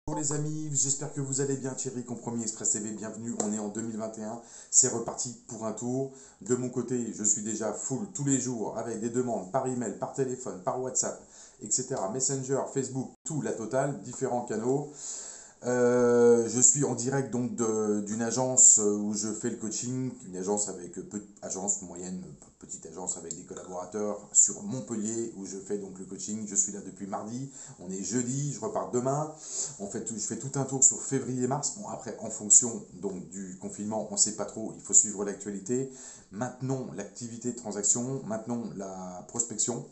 Bonjour les amis, j'espère que vous allez bien. Thierry, Compromis Express TV, bienvenue. On est en 2021, c'est reparti pour un tour. De mon côté, je suis déjà full tous les jours avec des demandes par email, par téléphone, par WhatsApp, etc. Messenger, Facebook, tout la totale, différents canaux. Je suis en direct donc d'une agence où je fais le coaching, une agence avec agence moyenne, petite agence avec des collaborateurs sur Montpellier où je fais donc le coaching. Je suis là depuis mardi, on est jeudi, je repars demain. Je fais tout un tour sur février-mars. Bon après en fonction donc du confinement, on ne sait pas trop, il faut suivre l'actualité. Maintenons l'activité de transaction, maintenons la prospection.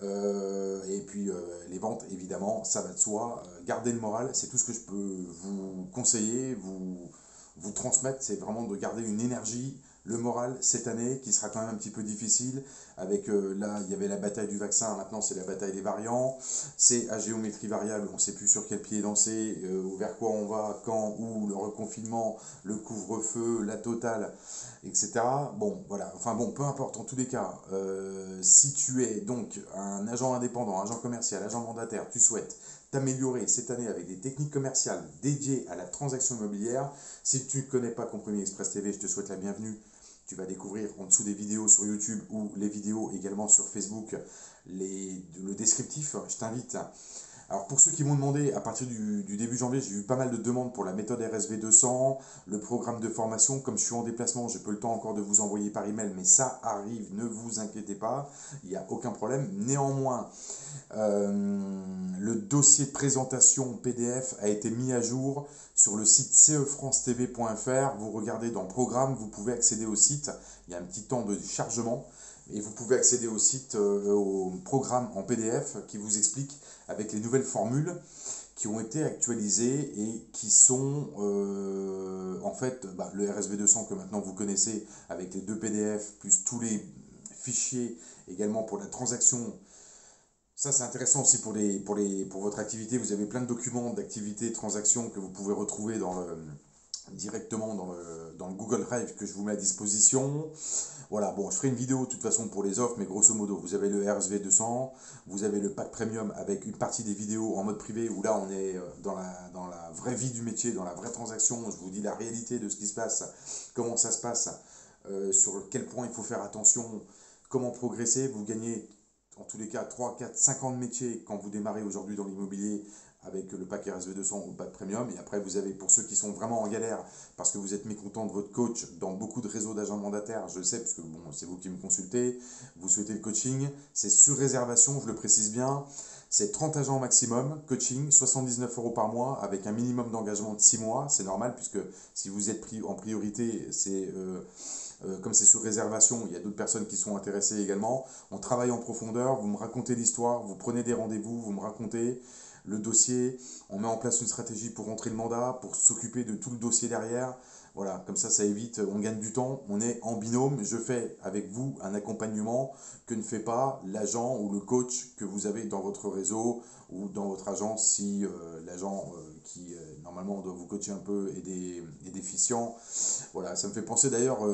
Et puis les ventes, évidemment, ça va de soi. Gardez le moral, c'est tout ce que je peux vous conseiller, vous transmettre, c'est vraiment de garder une énergie, le moral cette année qui sera quand même un petit peu difficile. Avec là, il y avait la bataille du vaccin, maintenant c'est la bataille des variants. C'est à géométrie variable, on ne sait plus sur quel pied danser, vers quoi on va, quand, où, le reconfinement, le couvre-feu, la totale, etc. Bon, voilà, enfin bon, peu importe, en tous les cas, si tu es donc un agent indépendant, agent commercial, agent mandataire, tu souhaites t'améliorer cette année avec des techniques commerciales dédiées à la transaction immobilière. Si tu ne connais pas Compromis Express TV, je te souhaite la bienvenue. Tu vas découvrir en dessous des vidéos sur YouTube ou les vidéos également sur Facebook le descriptif. Je t'invite. Alors pour ceux qui m'ont demandé, à partir du début janvier, j'ai eu pas mal de demandes pour la méthode RSV 200, le programme de formation. Comme je suis en déplacement, j'ai peu le temps encore de vous envoyer par email, mais ça arrive, ne vous inquiétez pas, il n'y a aucun problème. Néanmoins, le dossier de présentation PDF a été mis à jour sur le site cefrancetv.fr. Vous regardez dans Programme, vous pouvez accéder au site. Il y a un petit temps de chargement. Et vous pouvez accéder au site, au programme en PDF qui vous explique avec les nouvelles formules qui ont été actualisées et qui sont en fait le RSV 200 que maintenant vous connaissez avec les deux PDF plus tous les fichiers également pour la transaction. Ça, c'est intéressant aussi pour votre activité. Vous avez plein de documents d'activité, transactions que vous pouvez retrouver directement dans le Google Drive que je vous mets à disposition. Voilà, bon, je ferai une vidéo de toute façon pour les offres, mais grosso modo, vous avez le RSV 200, vous avez le pack premium avec une partie des vidéos en mode privé où là, on est dans la vraie vie du métier, dans la vraie transaction. Je vous dis la réalité de ce qui se passe, comment ça se passe, sur quel point il faut faire attention, comment progresser. Vous gagnez en tous les cas 3, 4, 5 ans de métier quand vous démarrez aujourd'hui dans l'immobilier avec le pack RSV 200 ou le pack premium. Et après, vous avez, pour ceux qui sont vraiment en galère, parce que vous êtes mécontent de votre coach dans beaucoup de réseaux d'agents mandataires, je le sais, parce que bon, c'est vous qui me consultez, vous souhaitez le coaching, c'est sur réservation, je le précise bien. C'est 30 agents maximum, coaching, 79 € par mois, avec un minimum d'engagement de 6 mois. C'est normal, puisque si vous êtes pris en priorité, comme c'est sur réservation, il y a d'autres personnes qui sont intéressées également. On travaille en profondeur, vous me racontez l'histoire, vous prenez des rendez-vous, vous me racontez le dossier, on met en place une stratégie pour rentrer le mandat, pour s'occuper de tout le dossier derrière. Voilà, comme ça évite, on gagne du temps, on est en binôme. Je fais avec vous un accompagnement que ne fait pas l'agent ou le coach que vous avez dans votre réseau ou dans votre agence si l'agent qui normalement doit vous coacher un peu est déficient. Voilà, ça me fait penser d'ailleurs,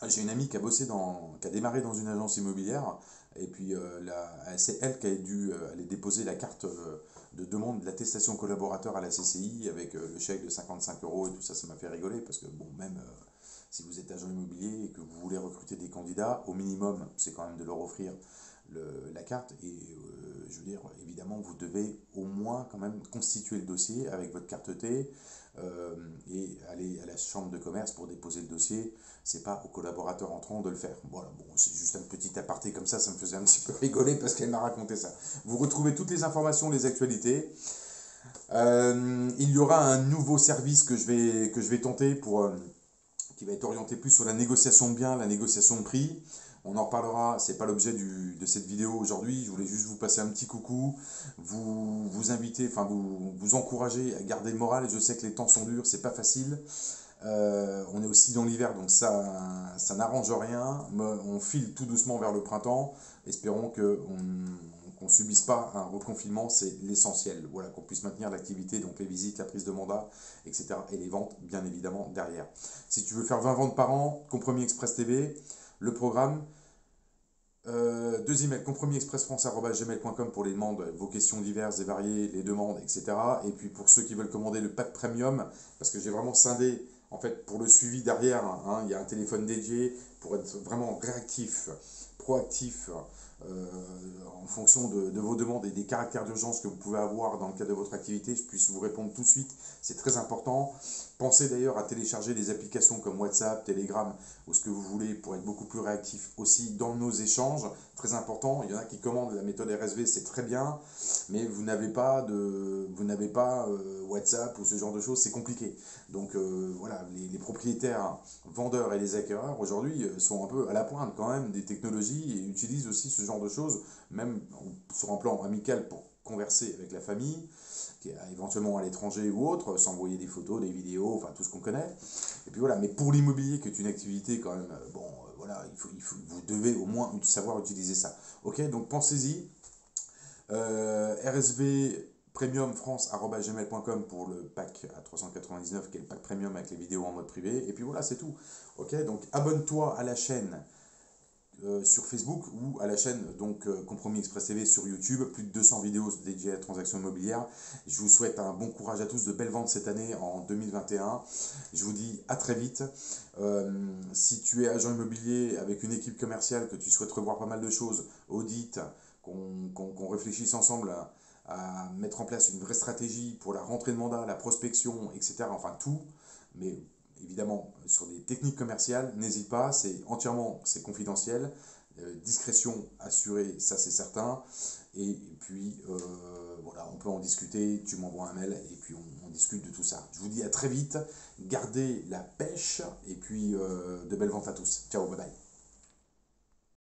j'ai une amie qui qui a démarré dans une agence immobilière, et puis c'est elle qui a dû aller déposer la carte de demande de l'attestation collaborateur à la CCI avec le chèque de 55 € et tout ça, ça m'a fait rigoler parce que bon, même si vous êtes agent immobilier et que vous voulez recruter des candidats, au minimum, c'est quand même de leur offrir la carte et je veux dire, évidemment, vous devez au moins quand même constituer le dossier avec votre carte T et aller à la chambre de commerce pour déposer le dossier. C'est pas aux collaborateurs entrants de le faire. Voilà, bon, c'est juste un petit aparté comme ça me faisait un petit peu rigoler parce qu'elle m'a raconté ça. Vous retrouvez toutes les informations, les actualités. Il y aura un nouveau service que je vais tenter qui va être orienté plus sur la négociation de biens, la négociation de prix. On en reparlera, c'est pas l'objet de cette vidéo aujourd'hui. Je voulais juste vous passer un petit coucou, vous inviter, enfin vous encourager à garder le moral. Je sais que les temps sont durs, c'est pas facile. On est aussi dans l'hiver, donc ça n'arrange rien. On file tout doucement vers le printemps. Espérons qu'on ne subisse pas un reconfinement, c'est l'essentiel. Voilà, qu'on puisse maintenir l'activité, donc les visites, la prise de mandat, etc. Et les ventes, bien évidemment, derrière. Si tu veux faire 20 ventes par an, Compromis Express TV, le programme, Deux emails, compromisexpressfrance@gmail.com pour les demandes, vos questions diverses et variées, les demandes, etc. Et puis pour ceux qui veulent commander le pack premium, parce que j'ai vraiment scindé, en fait, pour le suivi derrière, hein, il y a un téléphone dédié pour être vraiment réactif, proactif, euh, en fonction de vos demandes et des caractères d'urgence que vous pouvez avoir dans le cadre de votre activité, je puisse vous répondre tout de suite, c'est très important. Pensez d'ailleurs à télécharger des applications comme WhatsApp, Telegram ou ce que vous voulez pour être beaucoup plus réactif aussi dans nos échanges. Très important, il y en a qui commandent la méthode RSV, c'est très bien, mais vous n'avez pas WhatsApp ou ce genre de choses, c'est compliqué. Donc voilà, les propriétaires, vendeurs et les acquéreurs aujourd'hui sont un peu à la pointe quand même des technologies et utilisent aussi ce genre de choses, même sur un plan amical pour converser avec la famille, qui est éventuellement à l'étranger ou autre, s'envoyer des photos, des vidéos, enfin tout ce qu'on connaît. Et puis voilà, mais pour l'immobilier, qui est une activité quand même, bon, voilà, vous devez au moins savoir utiliser ça. Ok, donc pensez-y. RSV Premium France@gmail.com pour le pack à 399 qui est le pack premium avec les vidéos en mode privé. Et puis voilà, c'est tout. Ok, donc abonne-toi à la chaîne sur Facebook ou à la chaîne donc Compromis Express TV sur YouTube, plus de 200 vidéos dédiées à la transaction immobilière. Je vous souhaite un bon courage à tous, de belles ventes cette année en 2021. Je vous dis à très vite. Si tu es agent immobilier avec une équipe commerciale, que tu souhaites revoir pas mal de choses, audit, qu'on réfléchisse ensemble à mettre en place une vraie stratégie pour la rentrée de mandat, la prospection, etc. Enfin tout, mais évidemment sur des techniques commerciales, n'hésite pas, c'est confidentiel, discrétion assurée, ça c'est certain. Et puis voilà, on peut en discuter, tu m'envoies un mail et puis on discute de tout ça. Je vous dis à très vite, gardez la pêche et puis de belles ventes à tous. Ciao, bye bye.